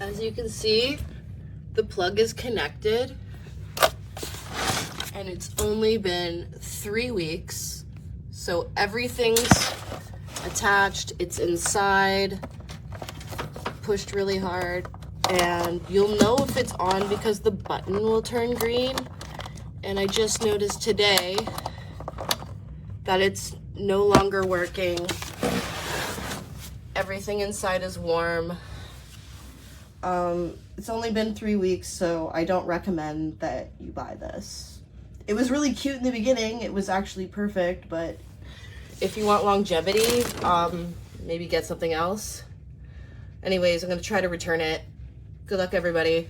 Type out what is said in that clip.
As you can see, the plug is connected, and it's only been 3 weeks, so everything's attached, it's inside, pushed really hard, and you'll know if it's on because the button will turn green. And I just noticed today that it's no longer working. Everything inside is warm. It's only been 3 weeks, so I don't recommend that you buy this. It was really cute in the beginning. It was actually perfect, but if you want longevity, maybe get something else. Anyways, I'm gonna try to return it. Good luck, everybody.